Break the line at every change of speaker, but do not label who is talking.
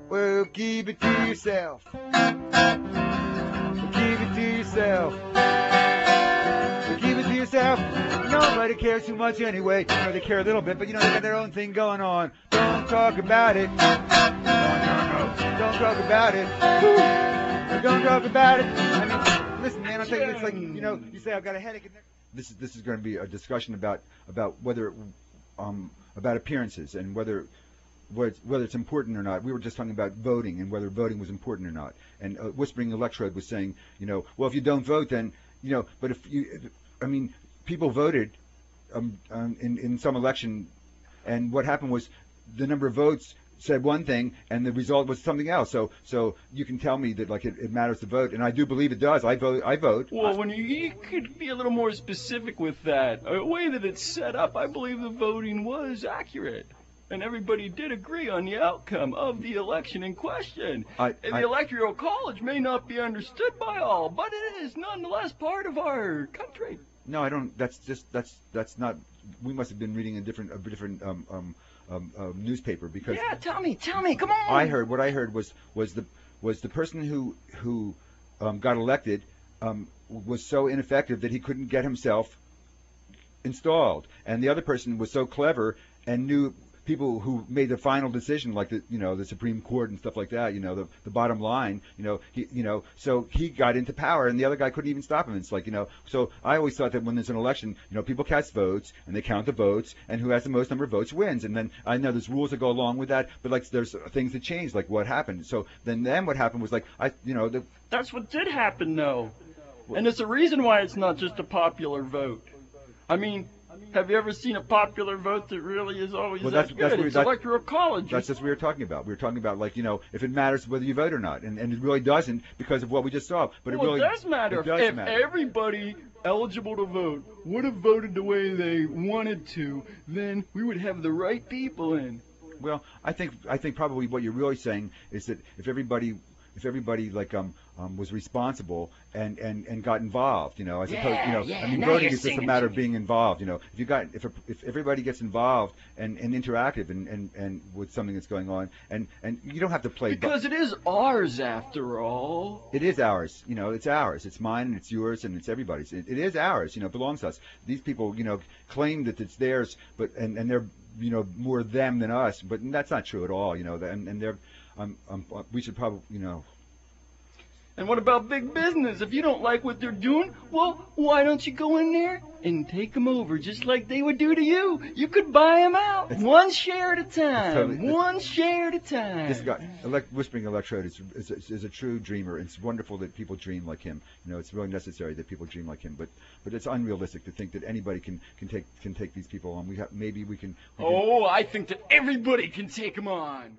Well, keep it to yourself. Keep it to yourself. Keep it to yourself. Nobody cares too much anyway. You know, they care a little bit, but you know, they got their own thing going on. Don't talk about it. No. Don't talk about it. Woo. Don't talk about it. I mean, listen, man, I'm saying it's like, you know, you say I've got a headache. This is going to be a discussion about whether about appearances and whether it's important or not. We were just talking about voting and whether voting was important or not. And Whispering Electrode was saying, you know, well, if you don't vote, then, you know, but if you, I mean, people voted in some election, and what happened was the number of votes said one thing and the result was something else. So you can tell me that like it matters to vote, and I do believe it does. I vote.
Well, when you could be a little more specific with that, the way that it's set up, I believe the voting was accurate. And everybody did agree on the outcome of the election in question. The Electoral College may not be understood by all, but it is nonetheless part of our country.
No, I don't. That's not. We must have been reading a different newspaper because.
Yeah, tell me, come on.
What I heard was the person who got elected was so ineffective that he couldn't get himself installed, and the other person was so clever and knew people who made the final decision, like the Supreme Court and stuff like that, the bottom line, so he got into power and the other guy couldn't even stop him. It's like, so I always thought that when there's an election, people cast votes and they count the votes and who has the most number of votes wins. And then I know there's rules that go along with that, but like there's things that change, like what happened. So then what happened was like,
that's what did happen though. And it's a reason why it's not just a popular vote. I mean, have you ever seen a popular vote that really is always that good? It's Electoral College.
That's just what we were talking about. We were talking about, like, if it matters whether you vote or not. And it really doesn't because of what we just saw. But
it does matter. If everybody eligible to vote would have voted the way they wanted to, then we would have the right people in.
Well, I think probably what you're really saying is that if everybody like was responsible and got involved, as opposed, I mean, voting is just a matter of being involved, if everybody gets involved and interactive and with something that's going on, and you don't have to play
because it is ours after all.
It is ours, it's ours, it's mine and it's yours and it's everybody's. It is ours, it belongs to us. These people, claim that it's theirs, but and they're more them than us, but that's not true at all, and they're. We should probably,
And what about big business? If you don't like what they're doing, well, why don't you go in there and take them over just like they would do to you? You could buy them out, one share at a time, one share at a time.
This guy, Whispering Electrode, is a true dreamer. It's wonderful that people dream like him. It's really necessary that people dream like him. But it's unrealistic to think that anybody can take these people on. Maybe we can.
I think that everybody can take them on.